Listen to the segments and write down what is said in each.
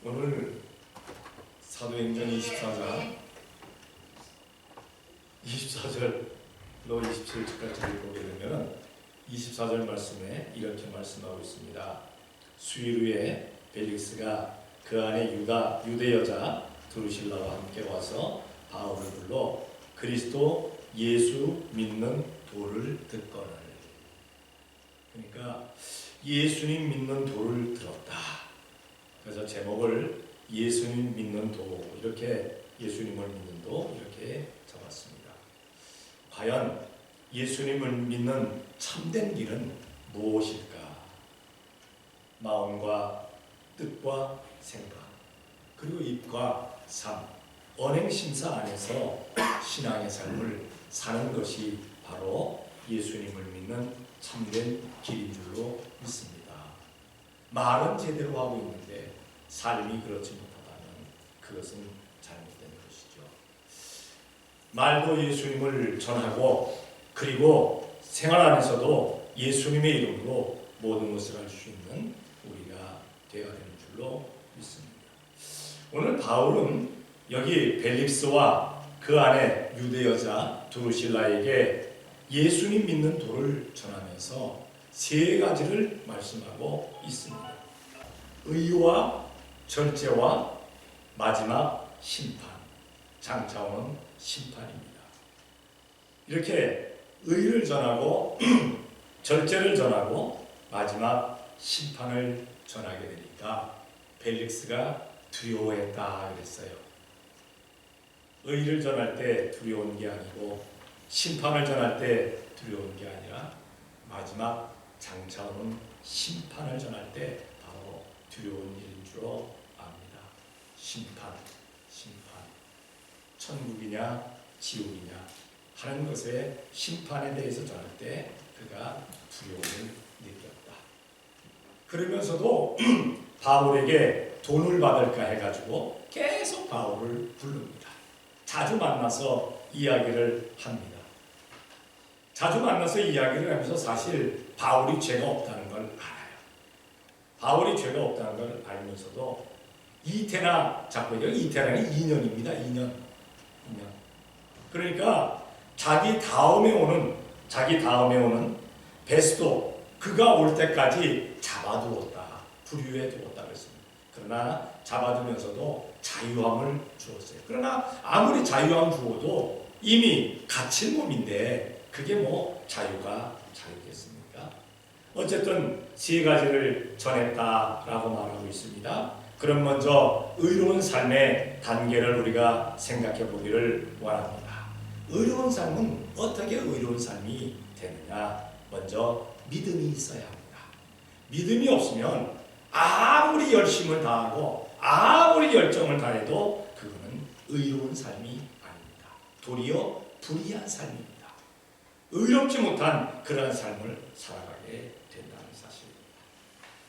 오늘 사도행전 24장 24절로 27절까지 보게 되면 24절 말씀에 이렇게 말씀하고 있습니다. 수일 후에 벨릭스가 그 안에 유대 여자 드루실라와 함께 와서 바울을 불러 그리스도 예수 믿는 도를 듣거늘. 그러니까 예수님 믿는 도를 들었다. 그래서 제목을 예수님 믿는 도, 이렇게 예수님을 믿는 도 이렇게 적었습니다. 과연 예수님을 믿는 참된 길은 무엇일까? 마음과 뜻과 생각, 그리고 입과 삶, 언행심사 안에서 신앙의 삶을 사는 것이 바로 예수님을 믿는 참된 길인 줄로 믿습니다. 말은 제대로 하고 있는데 삶이 그렇지 못하다면 그것은 잘못된 것이죠. 말도 예수님을 전하고 그리고 생활 안에서도 예수님의 이름으로 모든 것을 할 수 있는 우리가 되어야 되는 줄로 믿습니다. 오늘 바울은 여기 벨릭스와 그 안에 유대 여자 드루실라에게 예수님 믿는 도를 전하면서 세 가지를 말씀하고 있습니다. 의와 절제와 마지막 심판, 장차오는 심판입니다. 이렇게 의를 전하고 절제를 전하고 마지막 심판을 전하게 되니까 벨릭스가 두려워했다 그랬어요. 의를 전할 때 두려운 게 아니고 심판을 전할 때 두려운 게 아니라 마지막 장차오는 심판을 전할 때 바로 두려운 일인 줄로 압니다. 심판. 천국이냐 지옥이냐 하는 것의 심판에 대해서 전할 때 그가 두려움을 느꼈다. 그러면서도 바울에게 돈을 받을까 해가지고 계속 바울을 부릅니다. 자주 만나서 이야기를 합니다. 자주 만나서 이야기를 하면서 사실 바울이 죄가 없다는 걸 알아요. 바울이 죄가 없다는 걸 알면서도 이태나 자꾸 이태나는 2년입니다. 2년. 그러니까 자기 다음에 오는 베스도 그가 올 때까지 잡아두었다. 부류해 두었다 그랬습니다. 그러나 잡아두면서도 자유함을 주었어요. 그러나 아무리 자유함 주어도 이미 갇힌 몸인데 그게 뭐 자유겠습니까? 어쨌든 세 가지를 전했다라고 말하고 있습니다. 그럼 먼저 의로운 삶의 단계를 우리가 생각해 보기를 원합니다. 의로운 삶은 어떻게 의로운 삶이 되느냐? 먼저 믿음이 있어야 합니다. 믿음이 없으면 아무리 열심을 다하고 아무리 열정을 다해도 그거는 의로운 삶이 아닙니다. 도리어 불의한 삶입니다. 의롭지 못한 그러한 삶을 살아가게 된다는 사실입니다.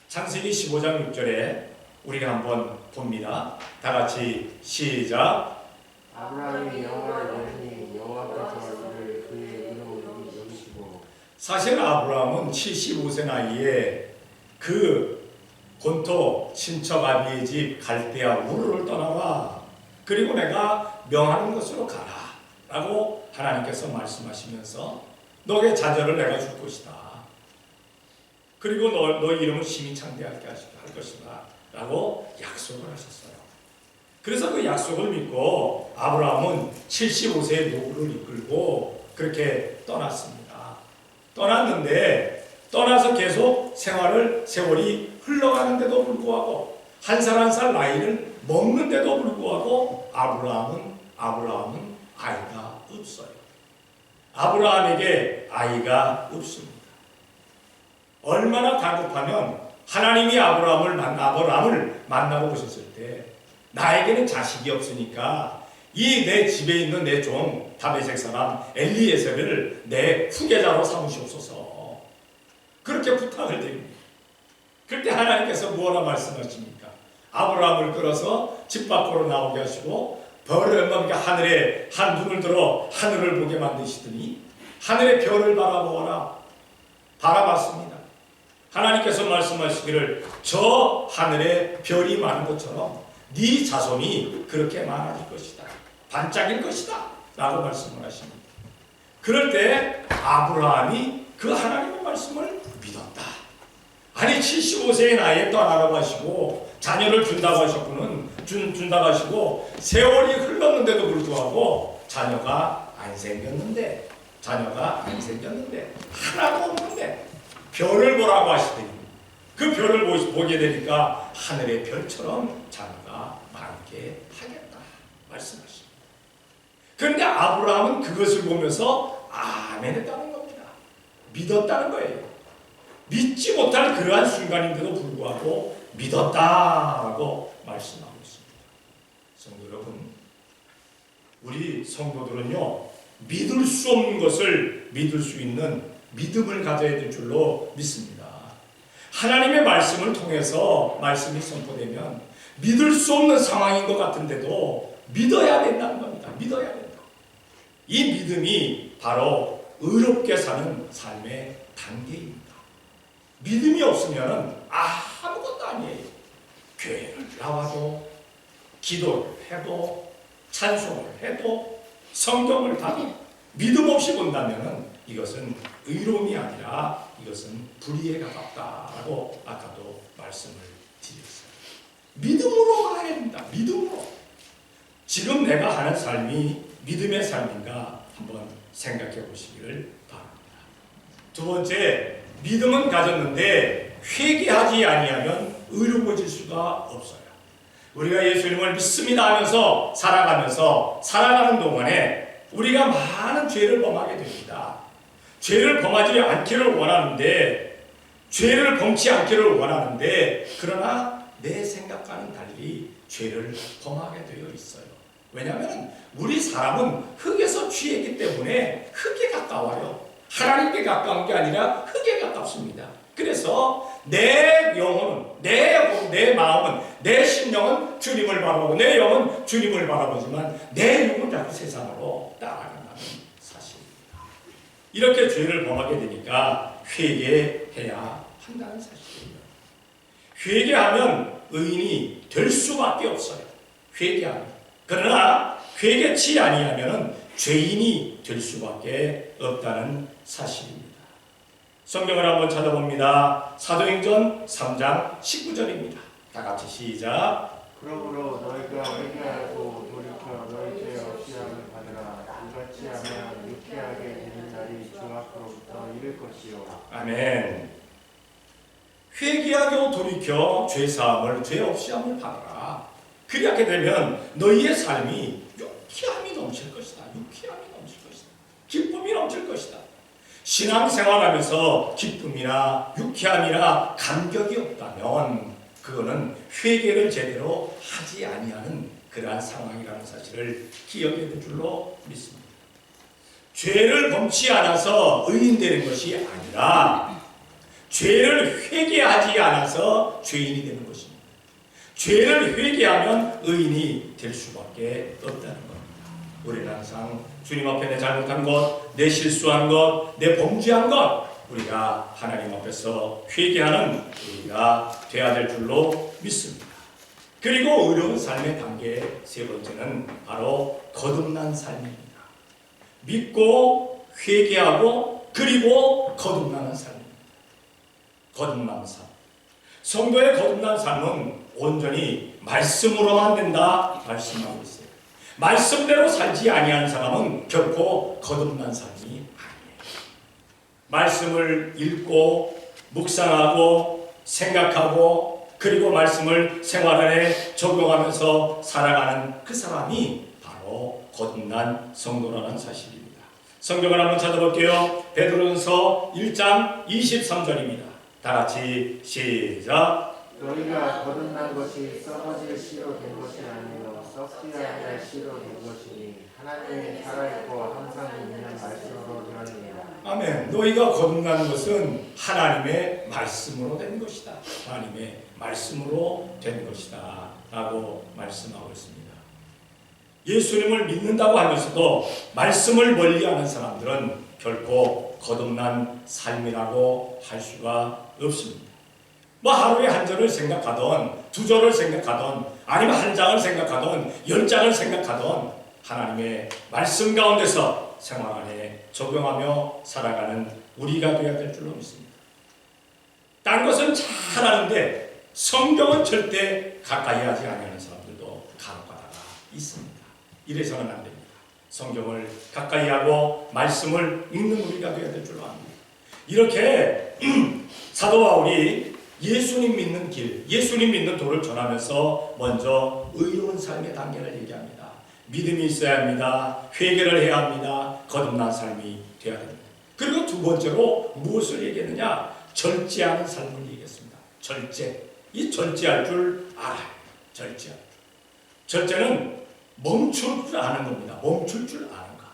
창세기 15장 6절에 우리가 한번 봅니다. 다 같이 시작. 아브라함이 여호와를 보니 여호와께서 이를 그의 의로 여기시고. 사실 아브라함은 75세 나이에 그 본토 친척 아비의 집 갈대아 우르를 떠나와 그리고 내가 명하는 곳으로 가라 라고 하나님께서 말씀하시면서 너의 자녀를 내가 줄 것이다. 그리고 너 이름을 심히 창대하게 할 것이다 라고 약속을 하셨어요. 그래서 그 약속을 믿고 아브라함은 75세의 노후를 이끌고 그렇게 떠났습니다. 떠났는데 떠나서 계속 세월이 흘러가는데도 불구하고 한 살 한 살 나이를 먹는데도 불구하고 아브라함은 아이가 없어요. 아브라함에게 아이가 없습니다. 얼마나 다급하면 하나님이 아브라함을 만나고 오셨을 때 나에게는 자식이 없으니까 이 내 집에 있는 내 종 다메섹 사람 엘리에셀을 내 후계자로 삼으시옵소서 그렇게 부탁을 드립니다. 그때 하나님께서 뭐라 말씀하십니까? 아브라함을 끌어서 집 밖으로 나오게 하시고 하늘에 한 눈을 들어 하늘을 보게 만드시더니 하늘의 별을 바라보아라. 바라봤습니다. 하나님께서 말씀하시기를 저 하늘에 별이 많은 것처럼 네 자손이 그렇게 많아질 것이다. 반짝일 것이다. 라고 말씀을 하십니다. 그럴 때 아브라함이 그 하나님의 말씀을 믿었다. 아니 75세의 나이에 떠나라고 하시고 자녀를 준다고 하셨고는 준다고 하시고 세월이 흘렀는데도 불구하고 자녀가 안 생겼는데 하나도 없는데 별을 보라고 하시더니 그 별을 보게 되니까 하늘의 별처럼 자녀가 많게 하겠다 말씀하십니다. 그런데 아브라함은 그것을 보면서 아멘했다는 겁니다. 믿었다는 거예요. 믿지 못할 그러한 순간인데도 불구하고 믿었다라고 말씀하고 있습니다. 성도 여러분, 우리 성도들은요, 믿을 수 없는 것을 믿을 수 있는 믿음을 가져야 될 줄로 믿습니다. 하나님의 말씀을 통해서 말씀이 선포되면 믿을 수 없는 상황인 것 같은데도 믿어야 된다는 겁니다. 믿어야 된다. 이 믿음이 바로 의롭게 사는 삶의 단계입니다. 믿음이 없으면 아무것도 아니에요. 교회를 나와도 기도를 해도 찬송을 해도 성경을 봐도 믿음 없이 본다면 이것은 의로움이 아니라 이것은 불의에 가깝다라고 아까도 말씀을 드렸어요. 믿음으로 가야 됩니다. 믿음으로. 지금 내가 하는 삶이 믿음의 삶인가 한번 생각해 보시기를 바랍니다. 두 번째, 믿음은 가졌는데 회개하지 아니하면 의로워질 수가 없어요. 우리가 예수님을 믿습니다 하면서 살아가는 동안에 우리가 많은 죄를 범하게 됩니다. 죄를 범하지 않기를 원하는데, 죄를 범치 않기를 원하는데, 그러나 내 생각과는 달리 죄를 범하게 되어 있어요. 왜냐하면 우리 사람은 흙에서 취했기 때문에 흙에 가까워요. 하나님께 가까운 게 아니라 흙에 가깝습니다. 그래서 내 영혼은, 내 마음은, 내 심령은 주님을 바라보고 내 영은 주님을 바라보지만 내 영은 자꾸 세상으로 따라간다는 사실입니다. 이렇게 죄를 범하게 되니까 회개해야 한다는 사실입니다. 회개하면 의인이 될 수밖에 없어요. 회개하면. 그러나 회개치 아니하면 죄인이 될 수밖에 없다는 사실입니다. 성경을 한번 찾아봅니다. 사도행전 3장 19절입니다. 다 같이 시작. 그러므로 너희가 회개하고 돌이켜 너희 죄 없이 함을 받으라. 이같이 하면 유쾌하게 되는 날이 주 앞으로부터 이를 것이요. 아멘. 회개하고 돌이켜 죄사함을 죄 없이 함을 받아라. 그렇게 되면 너희의 삶이 유쾌함이 넘칠 것이다. 유쾌함이 넘칠 것이다. 기쁨이 넘칠 것이다. 신앙생활하면서 기쁨이나 유쾌함이나 감격이 없다면 그거는 회개를 제대로 하지 아니하는 그러한 상황이라는 사실을 기억해야 될 줄로 믿습니다. 죄를 범치 않아서 의인 되는 것이 아니라 죄를 회개하지 않아서 죄인이 되는 것입니다. 죄를 회개하면 의인이 될 수밖에 없다는 겁니다. 우리는 항상 주님 앞에 내 잘못한 것, 내 실수한 것, 내 범죄한 것 우리가 하나님 앞에서 회개하는 우리가 되어야 될 줄로 믿습니다. 그리고 의로운 삶의 단계 세 번째는 바로 거듭난 삶입니다. 믿고 회개하고 그리고 거듭나는 삶입니다. 거듭난 삶. 성도의 거듭난 삶은 온전히 말씀으로만 된다 말씀하고 있어요. 말씀대로 살지 아니한 사람은 결코 거듭난 삶이 아니에요. 말씀을 읽고 묵상하고 생각하고 그리고 말씀을 생활 안에 적용하면서 살아가는 그 사람이 바로 거듭난 성도라는 사실입니다. 성경을 한번 찾아볼게요. 베드로전서 1장 23절입니다. 다 같이 시작. 너희가 거듭난 것이 썩어질 씨로 된 것이 아니요 썩지 아니할 씨로 된 것이니 하나님이 살아있고 항상 있는 말씀으로 되었느니라. 아멘. 너희가 거듭난 것은 하나님의 말씀으로 된 것이다. 하나님의 말씀으로 된 것이다 라고 말씀하고 있습니다. 예수님을 믿는다고 하면서도 말씀을 멀리하는 사람들은 결코 거듭난 삶이라고 할 수가 없습니다. 뭐 하루에 한 절을 생각하던, 두 절을 생각하던, 아니면 한 장을 생각하던, 10장을 생각하던 하나님의 말씀 가운데서 생활 안에 적용하며 살아가는 우리가 되어야 될 줄로 믿습니다. 딴 것은 잘 아는데 성경은 절대 가까이 하지 않는 사람들도 간혹가다가 있습니다. 이래서는 안 됩니다. 성경을 가까이 하고 말씀을 읽는 우리가 되어야 될 줄로 압니다. 이렇게 사도 바울이 예수님 믿는 길, 예수님 믿는 도를 전하면서 먼저 의로운 삶의 단계를 얘기합니다. 믿음이 있어야 합니다. 회개를 해야 합니다. 거듭난 삶이 되어야 됩니다. 그리고 두 번째로 무엇을 얘기했느냐? 절제하는 삶을 얘기했습니다. 절제. 이 절제할 줄 알아요. 절제할 줄. 절제는 멈출 줄 아는 겁니다. 멈출 줄 아는 것.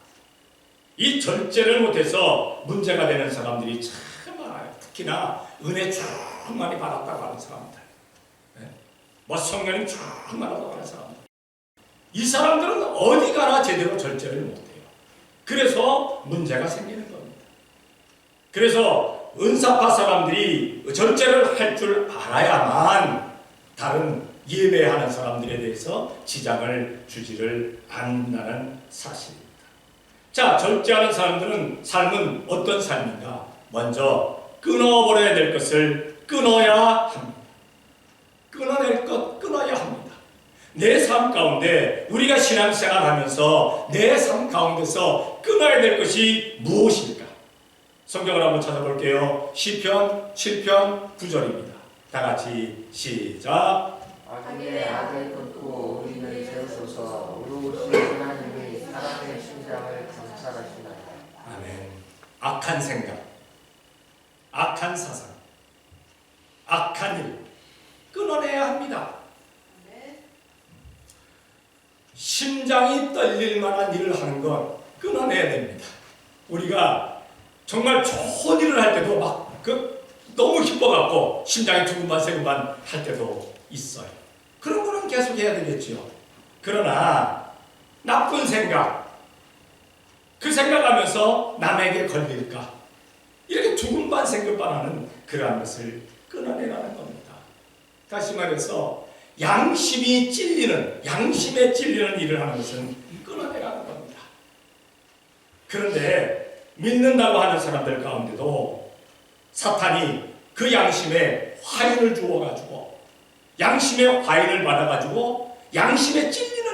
이 절제를 못해서 문제가 되는 사람들이 참 많아요. 특히나 은혜 쭉 많이 받았다고 하는 사람들. 뭐 성령님 쭉 받았다고 하는 사람들. 이 사람들은 어디 가나 제대로 절제를 못해요. 그래서 문제가 생기는 겁니다. 그래서 은사파 사람들이 절제를 할 줄 알아야만 다른 예배하는 사람들에 대해서 지장을 주지를 않는다는 사실입니다. 자, 절제하는 사람들은 삶은 어떤 삶인가? 먼저 끊어버려야 될 것을 끊어야 합니다. 끊어낼 것 끊어야 합니다. 내 삶 가운데 우리가 신앙생활 하면서 내 삶 가운데서 끊어야 될 것이 무엇일까? 성경을 한번 찾아볼게요. 시편 7편 9절입니다. 다 같이 시작. 악인의 악을 끊고 우리를 세우소서. 의로우신 하나님이 사람의 심장을 감찰하시나이다. 아멘. 악한 생각, 악한 사상, 악한 일 끊어내야 합니다. 심장이 떨릴 만한 일을 하는 건 끊어내야 됩니다. 우리가 정말 좋은 일을 할 때도 막 너무 기뻐갖고 심장이 두근만 세근만 할 때도 있어요. 그런 거는 계속 해야 되겠지요. 그러나 나쁜 생각, 그 생각하면서 남에게 걸릴까 이렇게 두근반 생각만 하는 그러한 것을 끊어내라는 겁니다. 다시 말해서 양심에 찔리는 일을 하는 것은 끊어내라는 겁니다. 그런데 믿는다고 하는 사람들 가운데도 사탄이 그 양심에 화인을 주어가지고 양심의 화인을 받아가지고 양심에 찔리는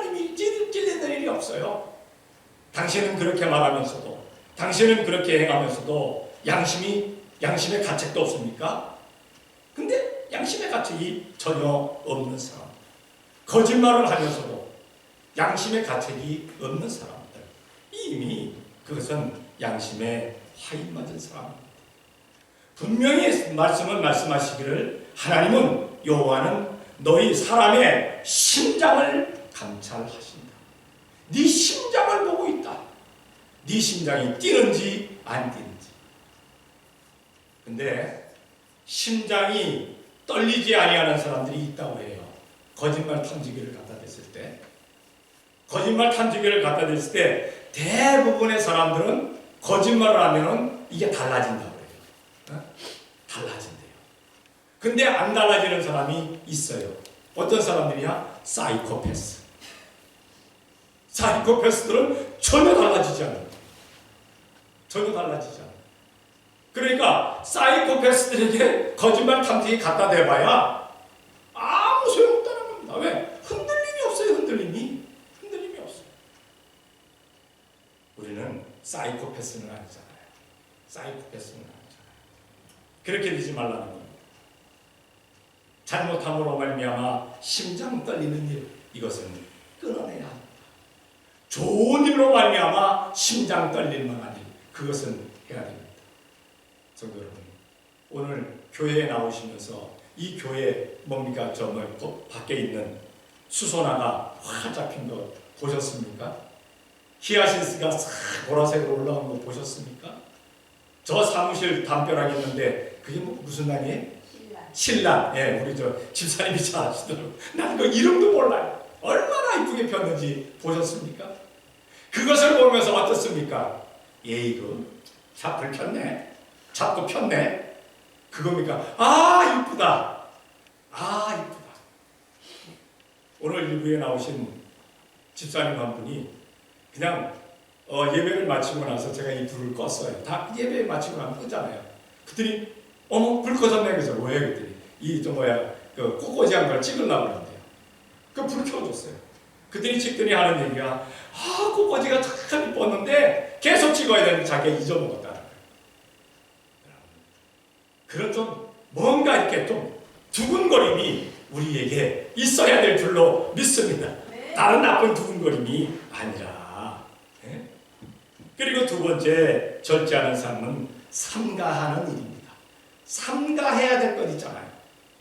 일이 없어요. 당신은 그렇게 말하면서도, 당신은 그렇게 행하면서도 양심의 가책도 없습니까? 근데 양심의 가책이 전혀 없는 사람, 거짓말을 하면서도 양심의 가책이 없는 사람들, 이미 그것은 양심의 화인 맞은 사람입니다. 분명히 말씀은 말씀하시기를 하나님은 여호와는 너희 사람의 심장을 감찰하신다. 네 심장을 보고 있다. 네 심장이 뛰는지 안 뛰는지. 근데 심장이 떨리지 아니하는 사람들이 있다고 해요. 거짓말 탐지기를 갖다 댔을 때, 대부분의 사람들은 거짓말을 하면은 이게 달라진다고 그래요. 달라진대요. 근데 안 달라지는 사람이 있어요. 어떤 사람들이야? 사이코패스들은 전혀 달라지지 않아요. 그러니까 사이코패스들에게 거짓말 탐지기 갖다 대봐야 아무 소용없다는 겁니다. 왜? 흔들림이 없어요. 흔들림이 없어요. 우리는 사이코패스는 아니잖아요. 그렇게 되지 말라는 겁니다. 잘못함으로 말미암아 심장 떨리는 일, 이것은 끊어내야 합니다. 좋은 일로 말미암아 심장 떨릴 만한 일, 그것은 해야 됩니다. 성도 여러분, 오늘 교회에 나오시면서 이 교회 뭡니까? 밖에 있는 수소나가 확 잡힌 거 보셨습니까? 히아신스가 싹 보라색으로 올라온 거 보셨습니까? 저 사무실 담벼락에 있는데 그게 무슨 날이에요? 신랑. 예, 우리 집사님이 잘 아시더라고요. 난 그 이름도 몰라요. 얼마나 이쁘게 폈는지 보셨습니까? 그것을 보면서 어떻습니까? 이거 자, 불 켰네. 잡고 폈네. 그겁니까? 아, 이쁘다. 아, 이쁘다. 오늘 일부에 나오신 집사님 한 분이 그냥 예배를 마치고 나서 제가 이 불을 껐어요. 다 예배 마치고 나면 끄잖아요. 그랬더니 어머, 불 꺼졌네. 그래서 왜? 그랬더니 그 꽃꽂이한 걸 찍으려고 그러는데요. 그 불 켜줬어요. 그랬더니 찍더니 하는 얘기가 꽃꽂이가 참 이뻤는데 계속 찍어야 되는데 자기가 잊어먹었다는 거예요. 그런 좀 뭔가 이렇게 좀 두근거림이 우리에게 있어야 될 줄로 믿습니다. 다른 나쁜 두근거림이 아니라. 네? 그리고 두 번째, 절제하는 삶은 삼가하는 일입니다. 삼가해야 될 것 있잖아요.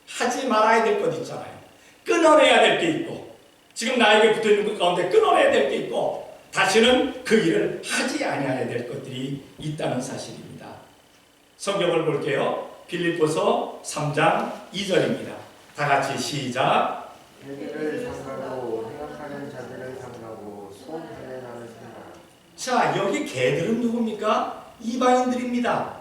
하지 말아야 될 것 있잖아요. 끊어내야 될 게 있고, 지금 나에게 붙어있는 것 가운데 끊어내야 될 게 있고, 다시는 그 일을 하지 아니해야 될 것들이 있다는 사실입니다. 성경을 볼게요. 빌립보서 3장 2절입니다. 다 같이 시작. 회개를 삼가고 행악하는 자들을 삼가고 손해나는 생각. 자, 여기 개들은 누굽니까? 이방인들입니다.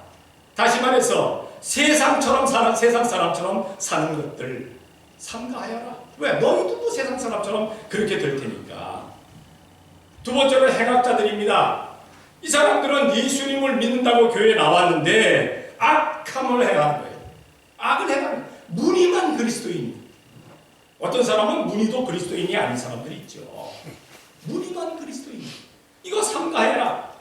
다시 말해서 세상 사람처럼 사는 것들 삼가하여라. 왜? 너희도 또 세상 사람처럼 그렇게 될 테니까. 두 번째로 행악자들입니다. 이 사람들은 예수님을 믿는다고 교회에 나왔는데 악함을 행하는 거예요. 악을 행하는 거예요. 무늬만 그리스도인. 어떤 사람은 무늬도 그리스도인이 아닌 사람들이 있죠. 무늬만 그리스도인. 이거 삼가해라.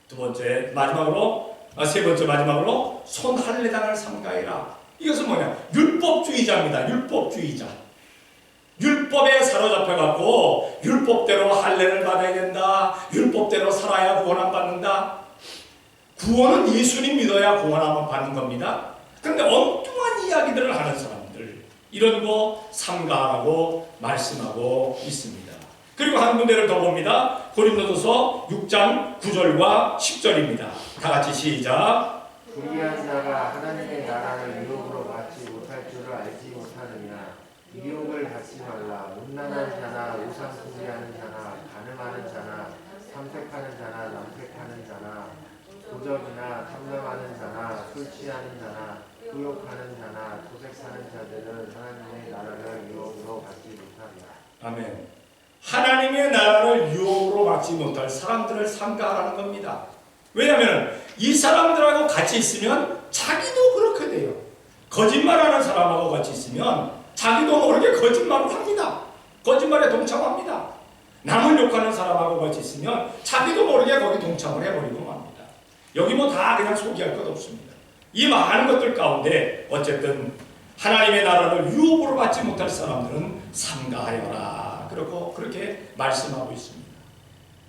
세 번째 마지막으로 손할례당을 삼가해라. 이것은 뭐냐? 율법주의자입니다. 율법주의자. 율법에 사로잡혀갖고 율법대로 할례를 받아야 된다. 율법대로 살아야 구원 안 받는다. 구원은 예수님 믿어야 구원함을 받는 겁니다. 그런데 엉뚱한 이야기들을 하는 사람들, 이런 거 삼가라고 말씀하고 있습니다. 그리고 한 군데를 더 봅니다. 고린도전서 6장 9절과 10절입니다. 다 같이 시작. 불의한 자가 하나님의 나라를 유혹으로 받지 못할 줄을 알지 못하느냐. 유혹을 받지 말라. 음란한 자나 우상 숭배하는 자나 간음하는 자나 탐색하는 자나 남색하는 자나 도적이나 탐정하는 자나 술 취하는 자나 후욕하는 자나 도색하는 자들은 하나님의 나라를 유혹으로 받지 못한다. 아멘. 하나님의 나라를 유혹으로 받지 못할 사람들을 삼가하라는 겁니다. 왜냐하면 이 사람들하고 같이 있으면 자기도 그렇게 돼요. 거짓말하는 사람하고 같이 있으면 자기도 모르게 거짓말을 합니다. 거짓말에 동참합니다. 남을 욕하는 사람하고 같이 있으면 자기도 모르게 거기 동참을 해버리고 맙니다. 여기 뭐 다 그냥 소개할 것 없습니다. 이 많은 것들 가운데 어쨌든 하나님의 나라를 유혹으로 받지 못할 사람들은 삼가하여라. 그렇게 말씀하고 있습니다.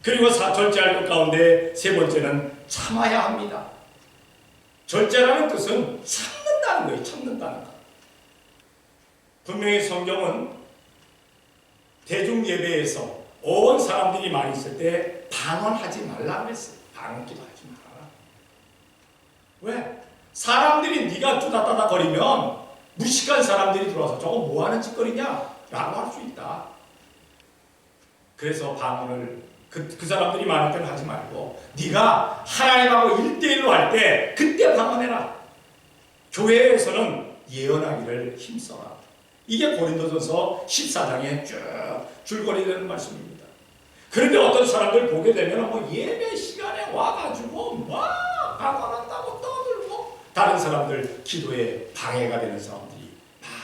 그리고 절제할 것 가운데 세 번째는 참아야 합니다. 절제라는 뜻은 참는다는 거예요. 참는다는 것. 분명히 성경은 대중 예배에서 온 사람들이 많이 있을 때 방언하지 말라고 했어요. 방언기도 하지 마라. 왜? 사람들이 네가 뚜다따다 거리면 무식한 사람들이 들어와서 저거 뭐 하는 짓거리냐? 라고 할 수 있다. 그래서 방언을 그 사람들이 많을 때는 하지 말고 네가 하나님하고 1대1로 할 때 그때 방언해라. 교회에서는 예언하기를 힘써라. 이게 고린도전서 14장에 쭉 줄거리 되는 말씀입니다. 그런데 어떤 사람들 보게 되면 뭐 예배 시간에 와가지고 막 방언한다고 떠들고 다른 사람들 기도에 방해가 되는 사람들이 많아요.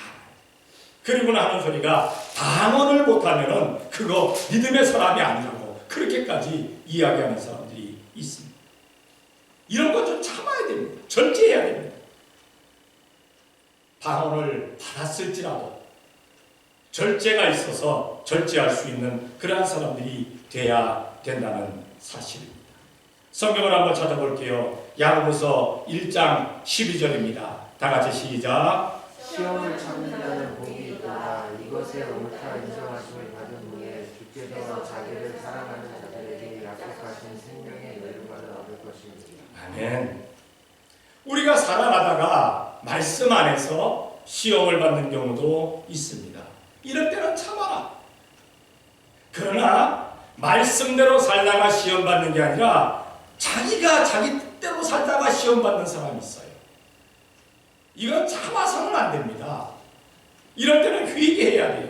그리고는 하는 소리가 방언을 못하면은 그거 믿음의 사람이 아니라고 그렇게까지 이야기하는 사람들이 있습니다. 이런 것 좀 참아야 됩니다. 절제해야 됩니다. 방언을 받았을지라도 절제가 있어서 절제할 수 있는 그러한 사람들이 돼야 된다는 사실입니다. 성경을 한번 찾아볼게요. 야고보서 1장 12절입니다. 다 같이 시작. 시험을 참는 자는 복이 있도다. 이것에 옳다 인정하심을 받은 후에 주께서 자기를 사랑하는 자들에게 약속하신 생명의 열매를 얻을 것입니다. 아멘. 우리가 살아가다가 말씀 안에서 시험을 받는 경우도 있습니다. 이럴 때는 참아라. 그러나 말씀대로 살다가 시험 받는 게 아니라 자기가 자기 뜻대로 살다가 시험 받는 사람이 있어요. 이건 참아서는 안 됩니다. 이럴 때는 회개해야 돼요.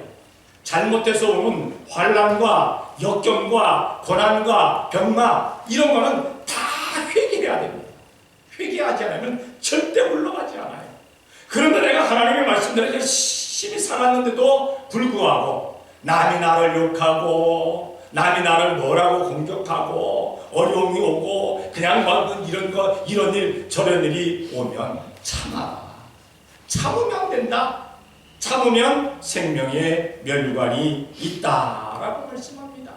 잘못해서 오는 환난과 역경과 고난과 병마 이런 거는 다 회개해야 됩니다. 회개하지 않으면 절대 물러가지 않아요. 그런데 내가 하나님의 말씀대로 열심히 살았는데도 불구하고 남이 나를 욕하고 남이 나를 뭐라고 공격하고 어려움이 오고 그냥 막 이런 일 저런 일이 오면 참아라. 참으면 된다. 참으면 생명의 멸류관이 있다라고 말씀합니다.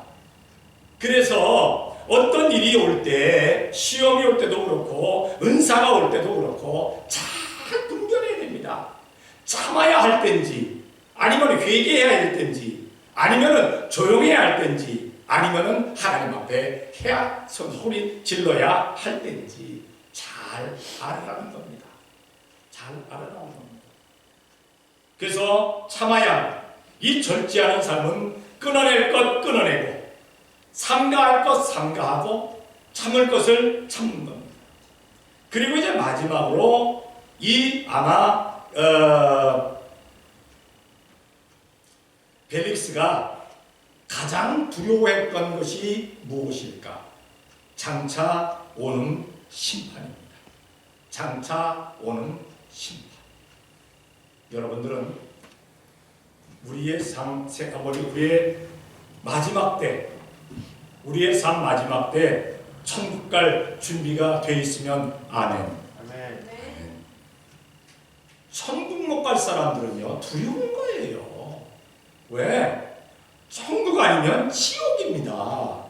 그래서 어떤 일이 올 때, 시험이 올 때도 그렇고 은사가 올 때도 그렇고 잘 분별해야 됩니다. 참아야 할 때인지 아니면 회개해야 할 때인지 아니면 조용해야 할 때인지 아니면 하나님 앞에 해야 소리 질러야 할 때인지 잘 알아라는 겁니다. 잘 알아라는 겁니다. 그래서 참아야 이 절제하는 삶은 끊어낼 것 끊어내고 삼가할 것 삼가하고 참을 것을 참는 겁니다. 그리고 이제 마지막으로 이 아마 벨릭스가 가장 두려워했던 것이 무엇일까? 장차 오는 심판입니다. 장차 오는 심판. 여러분들은 우리의 우리의 마지막 때, 우리의 삶 마지막 때 천국 갈 준비가 돼 있으면 아멘. 아멘. 천국 못 갈 사람들은요 두려운 거예요. 왜? 천국 아니면 지옥입니다.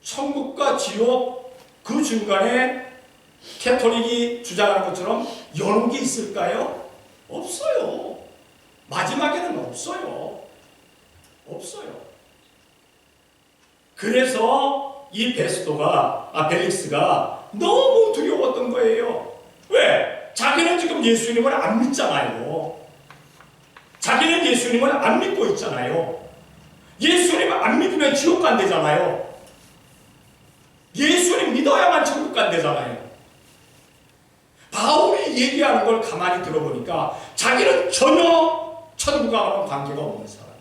천국과 지옥 그 중간에 캐톨릭이 주장하는 것처럼 연옥이 있을까요? 없어요. 마지막에는 없어요. 없어요. 그래서 이 벨릭스가 너무 두려웠던 거예요. 왜? 자기는 지금 예수님을 안 믿잖아요. 자기는 예수님을 안 믿고 있잖아요. 예수님을 안 믿으면 지옥 간대잖아요. 예수님 믿어야만 천국 간대잖아요. 바울이 얘기하는 걸 가만히 들어보니까 자기는 전혀 천국하고는 관계가 없는 사람이에요.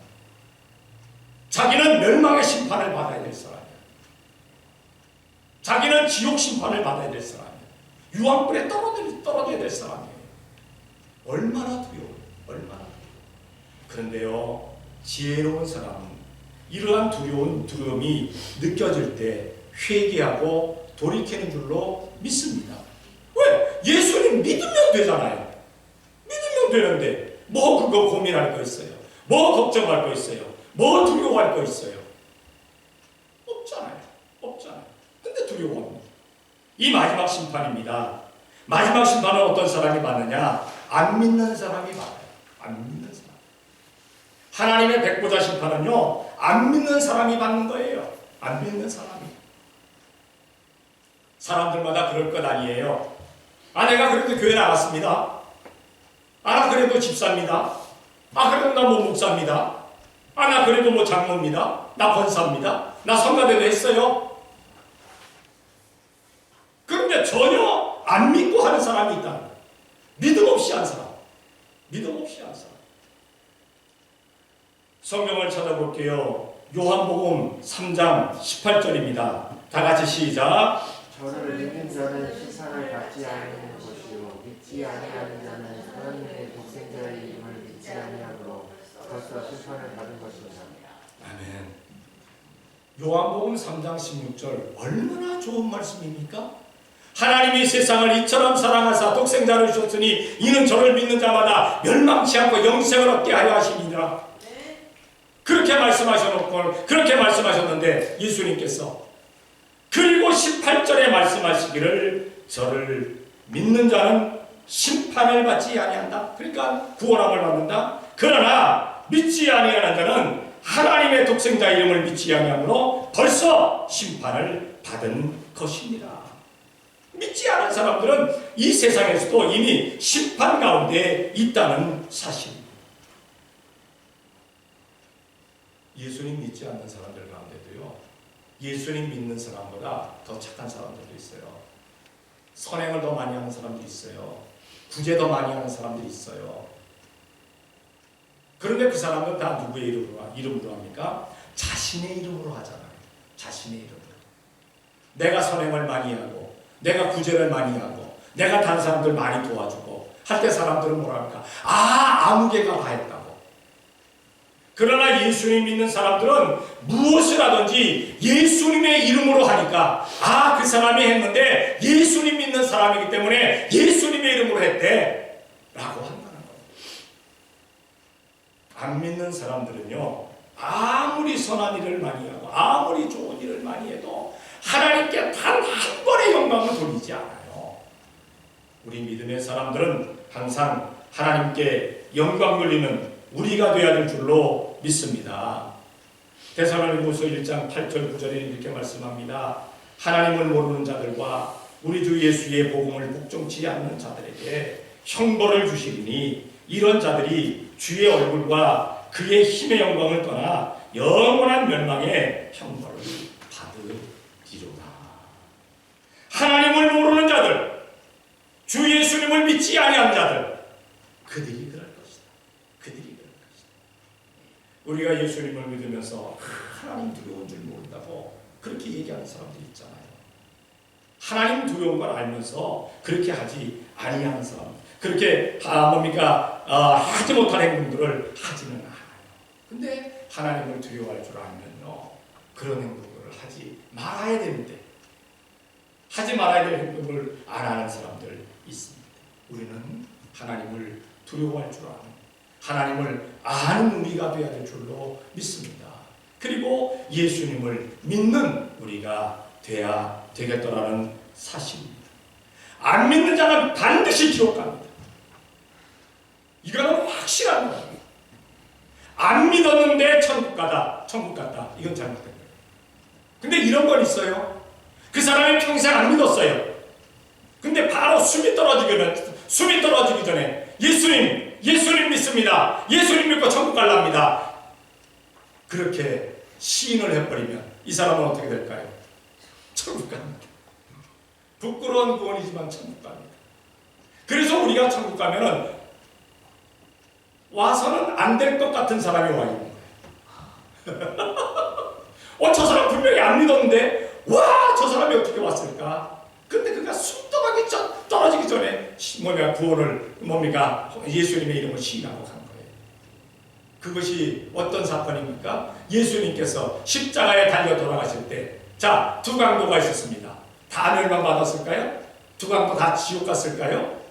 자기는 멸망의 심판을 받아야 될 사람이에요. 자기는 지옥 심판을 받아야 될 사람이에요. 유황불에 떨어져야 될 사람이에요. 얼마나 두려워요. 얼마나 두려워요. 그런데요, 지혜로운 사람은 이러한 두려움이 느껴질 때 회개하고 돌이키는 줄로 믿습니다. 왜? 예수님 믿으면 되잖아요. 믿으면 되는데 뭐 그거 고민할 거 있어요? 뭐 걱정할 거 있어요? 뭐 두려워할 거 있어요? 없잖아요. 없잖아요. 근데 두려워합니다. 이 마지막 심판입니다. 마지막 심판은 어떤 사람이 받느냐? 안 믿는 사람이 받아요. 안 믿는 사람. 하나님의 백보자 심판은요, 안 믿는 사람이 받는 거예요. 안 믿는 사람이. 사람들마다 그럴 것 아니에요. 내가 그래도 교회 나갔습니다. 나 그래도 집사입니다. 그래도 나 뭐 목사입니다. 나 그래도 뭐 장로입니다. 나 권사입니다. 나 성가대도 했어요. 그런데 전혀 안 믿고 하는 사람이 있다. 믿음 없이 한 사람. 믿음 없이 한 사람. 성경을 찾아볼게요. 요한복음 3장 18절입니다. 다 같이 시작. 저를 믿는 자는 심판을 받지 아니하는 것이요 믿지 아니하는 자는 하나님의 독생자의 이름을 믿지 아니하므로 벌써 심판을 받은 것입니다. 아멘. 요한복음 3장 16절 얼마나 좋은 말씀입니까? 하나님이 세상을 이처럼 사랑하사 독생자를 주셨으니 이는 저를 믿는 자마다 멸망치 않고 영생을 얻게 하려 하시니라. 그렇게 말씀하셔놓고 그렇게 말씀하셨는데 예수님께서 그리고 18절에 말씀하시기를 저를 믿는 자는 심판을 받지 아니한다. 그러니까 구원함을 받는다. 그러나 믿지 아니하는 자는 하나님의 독생자 이름을 믿지 아니하므로 벌써 심판을 받은 것입니다. 믿지 않은 사람들은 이 세상에서도 이미 심판 가운데 있다는 사실입니다. 예수님 믿지 않는 사람들 가운데도요, 예수님 믿는 사람보다 더 착한 사람들도 있어요. 선행을 더 많이 하는 사람들이 있어요. 구제 더 많이 하는 사람들이 있어요. 그런데 그 사람은 다 누구의 이름으로 합니까? 자신의 이름으로 하잖아요. 자신의 이름으로. 내가 선행을 많이 하고, 내가 구제를 많이 하고, 내가 다른 사람들 많이 도와주고 할 때 사람들은 뭐라 할까? 아무개가 다 했다고. 그러나 예수님 믿는 사람들은 무엇을 하든지 예수님의 이름으로 하니까 그 사람이 했는데 예수님 믿는 사람이기 때문에 예수님의 이름으로 했대 라고 한다는 거예요. 안 믿는 사람들은요, 아무리 선한 일을 많이 하고 아무리 좋은 일을 많이 해도 하나님께 단 한 번의 영광을 돌리지 않아요. 우리 믿음의 사람들은 항상 하나님께 영광 돌리는 우리가 되어야 될 줄로 믿습니다. 데살로니가후서 1장 8절 9절에 이렇게 말씀합니다. 하나님을 모르는 자들과 우리 주 예수의 복음을 복종치 않는 자들에게 형벌을 주시리니 이런 자들이 주의 얼굴과 그의 힘의 영광을 떠나 영원한 멸망의 형벌을 받으리로다. 하나님을 모르는 자들, 주 예수님을 믿지 아니한 자들, 그들이 그럴 것이다. 그들이 그럴 것이다. 우리가 예수님을 믿으면서 하나님 두려운 줄 모른다고 그렇게 얘기하는 사람들이 있잖아요. 하나님 두려운 걸 알면서 그렇게 하지 아니하는 사람, 그렇게 하지 못한 행동들을 하지는 않아요. 근데 하나님을 두려워할 줄 알면요, 그런 행동들을 하지 말아야 되는데 하지 말아야 될 행동을 안 하는 사람들 있습니다. 우리는 하나님을 두려워할 줄 아는, 하나님을 아는 우리가 되어야 될 줄로 믿습니다. 그리고 예수님을 믿는 우리가 돼야 되겠더라는 사실입니다. 안 믿는 자는 반드시 지옥 갑니다. 이거는 확실한 거예요. 안 믿었는데 천국 갔다. 이건 잘못된 거예요. 근데 이런 건 있어요. 그 사람이 평생 안 믿었어요. 근데 바로 숨이 떨어지기 전에 예수님 믿습니다. 예수님 믿고 천국 갈랍니다. 그렇게 시인을 해버리면 이 사람은 어떻게 될까요? 천국 갑니다. 부끄러운 구원이지만 천국 갑니다. 그래서 우리가 천국 가면은 와서는 안 될 것 같은 사람이 와 있는 거예요. 저 사람 분명히 안 믿었는데 저 사람이 어떻게 왔을까? 근데 그가 숨통하기 떨어지기 전에 구원을 예수님의 이름을 시인하고 간 거예요. 그것이 어떤 사건입니까? 예수님께서 십자가에 달려 돌아가실 때, 두 강도가 있었습니다. 다 멸망받았을까요? 두 강도 다 지옥 갔을까요?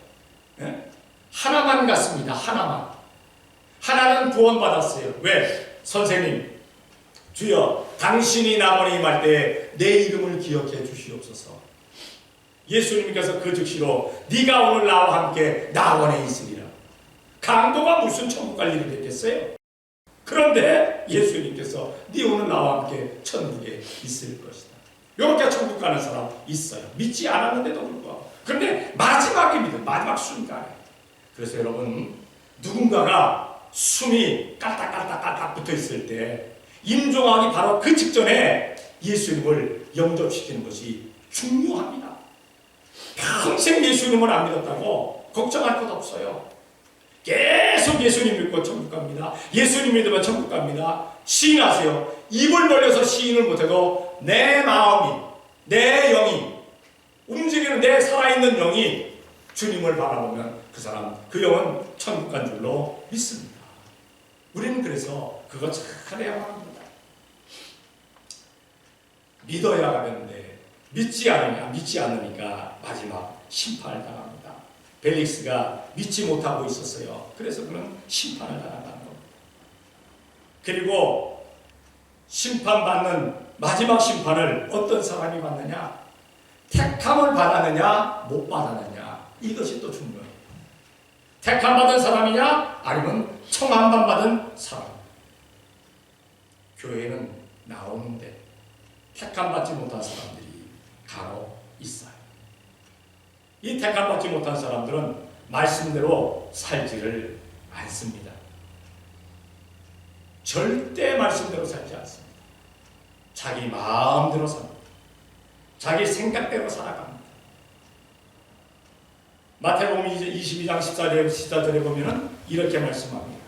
네? 하나만 갔습니다. 하나는 구원받았어요. 왜? 선생님, 주여, 당신이 나머리 임할 때 내 이름을 기억해 주시옵소서. 예수님께서 그 즉시로 네가 오늘 나와 함께 낙원에 있으리라. 강도가 무슨 천국 갈 일이 됐겠어요? 그런데 예수님께서 네 오늘 나와 함께 천국에 있을 것이다. 이렇게 천국 가는 사람 있어요. 믿지 않았는데도 불구하고. 그런데 마지막입니다. 마지막 순간에. 그래서 여러분, 누군가가 숨이 깔딱깔딱 붙어 있을 때 임종하기 바로 그 직전에 예수님을 영접시키는 것이 중요합니다. 평생 예수님을 안 믿었다고 걱정할 것 없어요. 계속 예수님 믿고 천국 갑니다. 예수님 믿으면 천국 갑니다. 시인하세요. 입을 벌려서 시인을 못해도 내 마음이, 내 영이 움직이는, 내 살아있는 영이 주님을 바라보면 그 영은 천국 간 줄로 믿습니다. 우리는 그래서 그거 잘해야만 합니다. 믿어야 하는데 믿지 않으니까 마지막 심판을 당합니다. 벨릭스가 믿지 못하고 있었어요. 그래서 그는 심판을 당한다는 겁니다. 그리고 심판받는 마지막 심판을 어떤 사람이 받느냐? 택함을 받았느냐, 못 받았느냐, 이것이 또 중요해요. 택함받은 사람이냐, 아니면 청함만 받은 사람. 교회는 나오는데 택함받지 못한 사람들이 간혹 있어요. 이 택함받지 못한 사람들은 말씀대로 살지를 않습니다. 절대 말씀대로 살지 않습니다. 자기 마음대로 삽니다. 자기 생각대로 살아갑니다. 마태복음 22장 14절에 보면 이렇게 말씀합니다.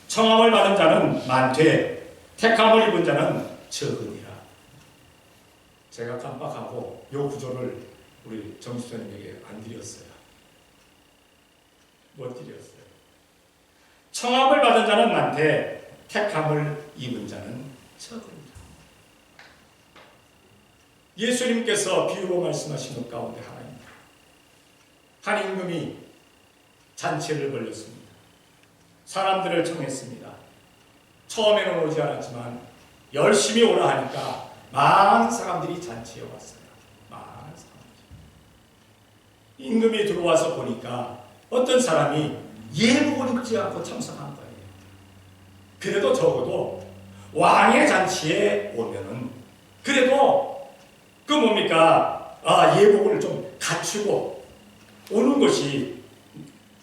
청함을 받은 자는 많되 택함을 입은 자는 적으니라. 제가 깜빡하고 이 구조를 우리 정수장님에게 안 드렸어요. 못 드렸어요. 청함을 받은 자는 많되 택함을 입은 자는 적으니라. 예수님께서 비유로 말씀하신 것 가운데 하나입니다. 한 임금이 잔치를 벌였습니다. 사람들을 청했습니다. 처음에는 오지 않았지만 열심히 오라 하니까 많은 사람들이 잔치에 왔어요. 많은 사람들이. 임금이 들어와서 보니까 어떤 사람이 예복을 입지 않고 참석한 거예요. 그래도 적어도 왕의 잔치에 오면은 그래도 그 뭡니까? 예복을 좀 갖추고 오는 것이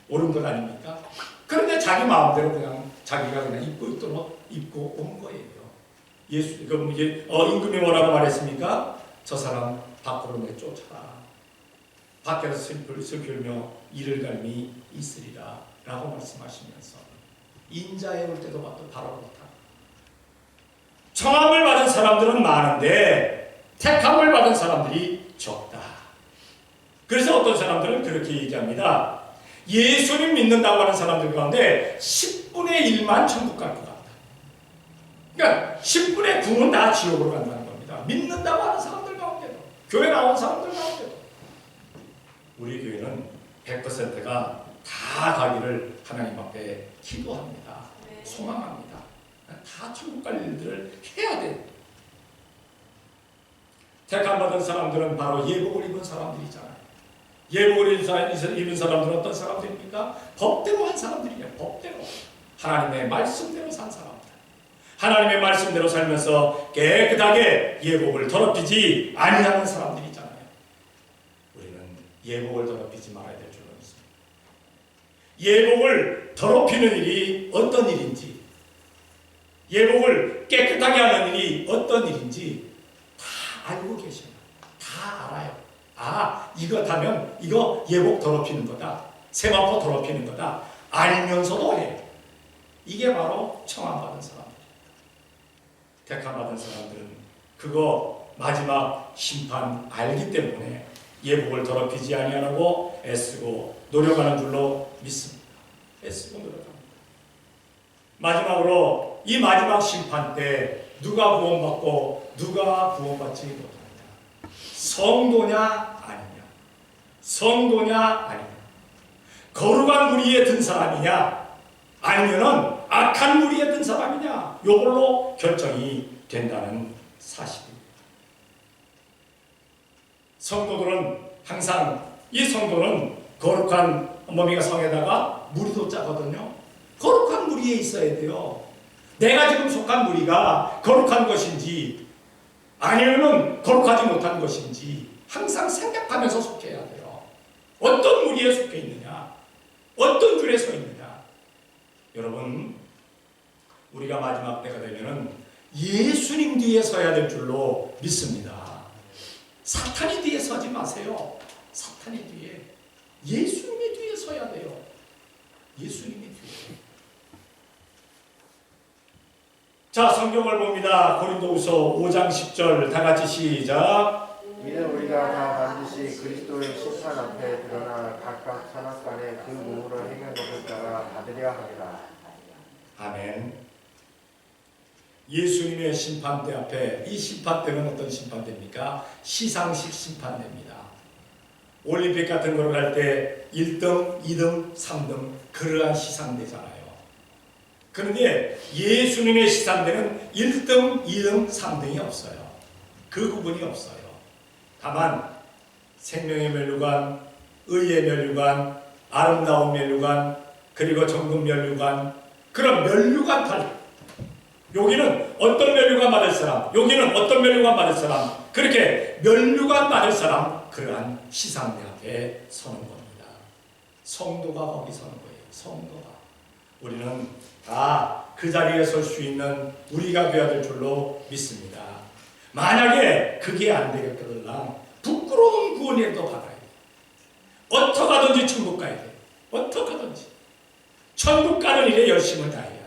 옳은 것 아닙니까? 그런데 자기 마음대로 그냥 자기가 그냥 입고 있도록 입고 온 거예요. 임금이 뭐라고 말했습니까? 저 사람 밖으로 내쫓아라. 밖에서 슬플며 이를 갈미 있으리라 라고 말씀하시면서 인자에 올 때도 바로 그렇다. 청함을 받은 사람들은 많은데 택함을 받은 사람들이 적다. 그래서 어떤 사람들은 그렇게 얘기합니다. 예수님 믿는다고 하는 사람들 가운데 10분의 1만 천국 갈 것 같다. 그러니까 10분의 9는 다 지옥으로 간다는 겁니다. 믿는다고 하는 사람들 가운데도, 교회 나온 사람들 가운데도. 우리 교회는 100%가 다 가기를 하나님 앞에 기도합니다. 소망합니다. 다 천국 갈 일들을 해야 돼. 택함 받은 사람들은 바로 예복을 입은 사람들이잖아요. 예복을 입은 사람들은 어떤 사람들입니까? 법대로 한 사람들이에요. 법대로. 하나님의 말씀대로 산 사람들. 하나님의 말씀대로 살면서 깨끗하게 예복을 더럽히지 아니하는 사람들이잖아요. 우리는 예복을 더럽히지 말아야 될 줄로 믿습니다. 예복을 더럽히는 일이 어떤 일인지, 예복을 깨끗하게 하는 일이 어떤 일인지 다 알고 계셔요. 다 알아요. 이거 타면 이거 예복 더럽히는 거다. 세마포 더럽히는 거다. 알면서도 해요. 이게 바로 청함받은 사람들입니다. 택함받은 사람들은 그거 마지막 심판 알기 때문에 예복을 더럽히지 아니하고 애쓰고 노력하는 줄로 믿습니다. 애쓰고 노력합니다. 마지막으로 이 마지막 심판 때 누가 구원받고 누가 구원받지 못하느냐? 성도냐 아니냐? 성도냐 아니냐? 거룩한 무리에 든 사람이냐? 아니면은 악한 무리에 든 사람이냐? 요걸로 결정이 된다는 사실입니다. 성도들은 항상 이 성도는 거룩한 어머니가 성에다가 무리도 짜거든요. 거룩한 무리에 있어야 돼요. 내가 지금 속한 무리가 거룩한 것인지 아니면 거룩하지 못한 것인지 항상 생각하면서 속해야 돼요. 어떤 무리에 속해 있느냐? 어떤 줄에 서 있느냐? 여러분, 우리가 마지막 때가 되면은 예수님 뒤에 서야 될 줄로 믿습니다. 사탄이 뒤에 서지 마세요. 사탄이 뒤에. 예수님이 뒤에 서야 돼요. 예수님이 뒤에. 자, 성경을 봅니다. 고린도후서 5장 10절 다 같이 시작. 이는 우리가 다 반드시 그리스도의 심판 앞에 드러나 각각 산악간에 그 몸으로 행한 것을 따라 받으려 합니다. 아멘. 예수님의 심판대 앞에, 이 심판대는 어떤 심판대입니까? 시상식 심판대입니다. 올림픽 같은 거로 갈 때 1등, 2등, 3등 그러한 시상대잖아요. 그런데 예수님의 시상대는 1등, 2등, 3등이 없어요. 그 구분이 없어요. 다만 생명의 면류관, 의의 면류관, 아름다운 면류관, 그리고 정금 면류관, 그런 면류관 달. 여기는 어떤 면류관 받을 사람, 여기는 어떤 면류관 받을 사람, 그렇게 면류관 받을 사람, 그러한 시상대 앞에 서는 겁니다. 성도가 거기 서는 거예요. 성도가. 우리는 다 그 자리에 설 수 있는 우리가 되어야 될 줄로 믿습니다. 만약에 그게 안 되겠거들랑 부끄러운 구원이라도 받아야 돼. 어떻게 하든지 천국 가야 돼. 어떻게 하든지. 천국 가는 일에 열심을 다해야 돼.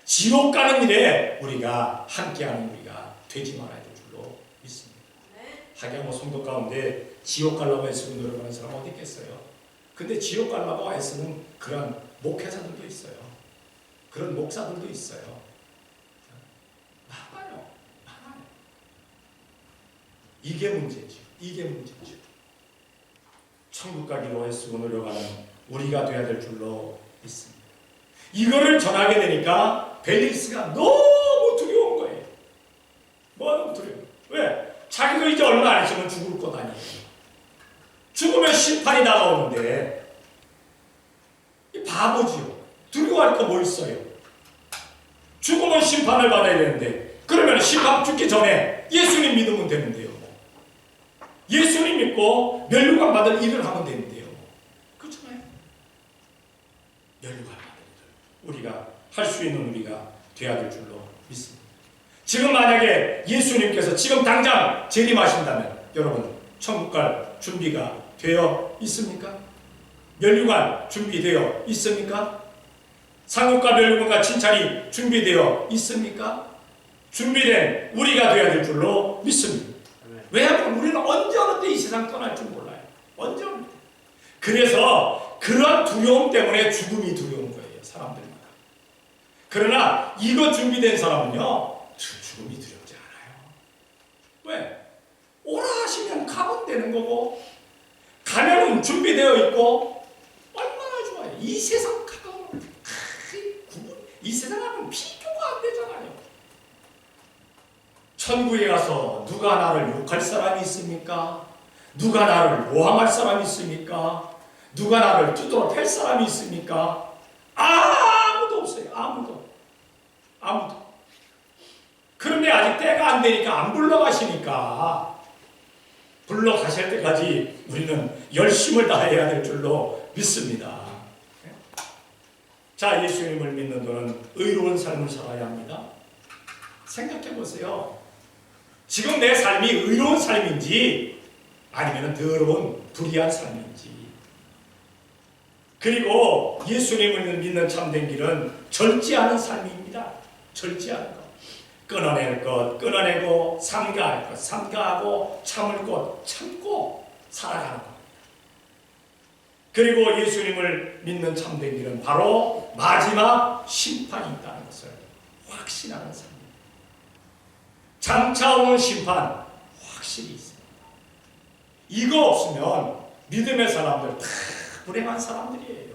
지옥 가는 일에 우리가 함께하는 우리가 되지 말아야 될 줄로 믿습니다. 하기야 뭐 성도 가운데 지옥 가려고 애쓰고 노력하는 사람 어디 있겠어요? 근데 지옥 가려고 애쓰는 그런 목회자들도 있어요. 그런 목사들도 있어요. 많아요. 이게 문제죠. 이게 문제죠. 천국 가기로 애쓰고 노력하는 우리가 돼야 될 줄로 믿습니다. 이거를 전하게 되니까 벨릭스가 너무 두려운 거예요. 너무 두려워요. 왜? 자기도 이제 얼마 안 있으면 죽을 것 아니에요. 죽으면 심판이 다가오는데 이 바보지요. 두려워할 거 뭐 있어요? 죽으면 심판을 받아야 되는데 그러면 심판 죽기 전에 예수님 믿으면 되는데요. 예수님 믿고 멸류관 받을 일을 하면 되는데요. 그렇잖아요. 멸류관 받을 일을 우리가 할 수 있는 우리가 돼야 될 줄로 믿습니다. 지금 만약에 예수님께서 지금 당장 재림하신다면 여러분 천국 갈 준비가 되어 있습니까? 멸류관 준비되어 있습니까? 상급과 멸류관과 칭찬이 준비되어 있습니까? 준비된 우리가 되어야 될 줄로 믿습니다. 왜냐하면 우리는 언제 어느 때 이 세상 떠날 줄 몰라요. 언제 어느 때. 그래서 그런 두려움 때문에 죽음이 두려운 거예요. 사람들마다. 그러나 이거 준비된 사람은요. 죽음이 두렵지 않아요. 왜? 오라 하시면 가면 되는 거고 가면은 준비되어 있고 얼마나 좋아요. 이 세상 가까운 이 세상하고는 비교가 안 되잖아요. 천국에 가서 누가 나를 욕할 사람이 있습니까? 누가 나를 모함할 사람이 있습니까? 누가 나를 두드러 팰 사람이 있습니까? 아무도 없어요. 아무도. 그런데 아직 때가 안 되니까 안 불러가시니까 불러가실 때까지 우리는 열심을 다해야 될 줄로 믿습니다. 자, 예수님을 믿는 자는 의로운 삶을 살아야 합니다. 생각해 보세요. 지금 내 삶이 의로운 삶인지 아니면 더러운 불의한 삶인지. 그리고 예수님을 믿는 참된 길은 절제하는 삶입니다. 절제하는 것. 끊어낼 것 끊어내고 삼가할 것 삼가하고 참을 것 참고 살아가는 것. 그리고 예수님을 믿는 참된 길은 바로 마지막 심판이 있다는 것을 확신하는 삶입니다. 장차 오는 심판 확실히 있습니다. 이거 없으면 믿음의 사람들 다 불행한 사람들이에요.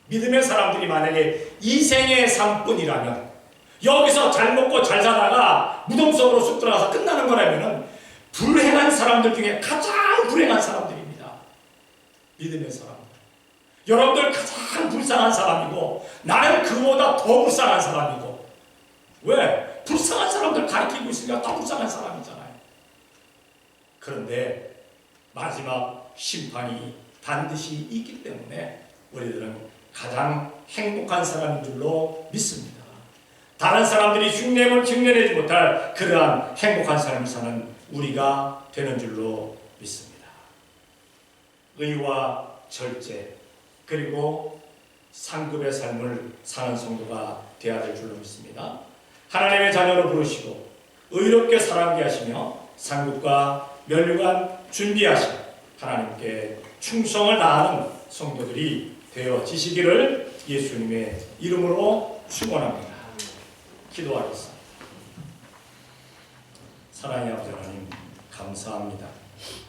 믿음의 사람들이 만약에 이 생의 삶뿐이라면 여기서 잘 먹고 잘 살다가 무덤 속으로 쑥 들어가서 끝나는 거라면 불행한 사람들 중에 가장 불행한 사람들입니다. 믿음의 사람들. 여러분들 가장 불쌍한 사람이고 나는 그보다 더 불쌍한 사람이고. 왜? 불쌍한 사람들 가리키고 있으니까 더 불쌍한 사람이잖아요. 그런데 마지막 심판이 반드시 있기 때문에 우리들은 가장 행복한 사람인 줄로 믿습니다. 다른 사람들이 흉내내지 못할 그러한 행복한 삶을 사는 우리가 되는 줄로 믿습니다. 의와 절제 그리고 상급의 삶을 사는 성도가 되어야 될 줄로 믿습니다. 하나님의 자녀로 부르시고 의롭게 살아가게 하시며 상급과 멸류관 준비하신 하나님께 충성을 다하는 성도들이 되어지시기를 예수님의 이름으로 축원합니다. 기도하겠습니다. 사랑의 아버지 하나님 감사합니다.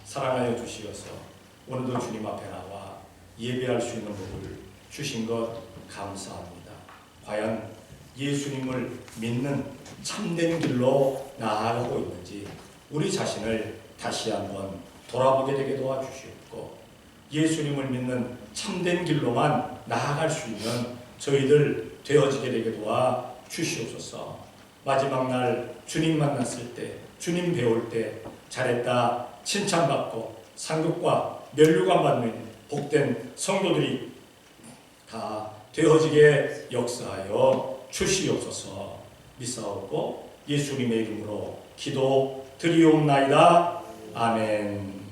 사랑하여 주시어서 오늘도 주님 앞에 나와 예배할 수 있는 복을 주신 것 감사합니다. 과연 예수님을 믿는 참된 길로 나아가고 있는지 우리 자신을 다시 한번 돌아보게 되게 도와주시옵고 예수님을 믿는 참된 길로만 나아갈 수 있는 저희들 되어지게 되게 도와주시옵소서. 마지막 날 주님 만났을 때 주님 배울 때 잘했다 칭찬받고 상급과 멸류관 받는 복된 성도들이 다 되어지게 역사하여 주시옵소서. 미사오고 예수님의 이름으로 기도 드리옵나이다. 아멘.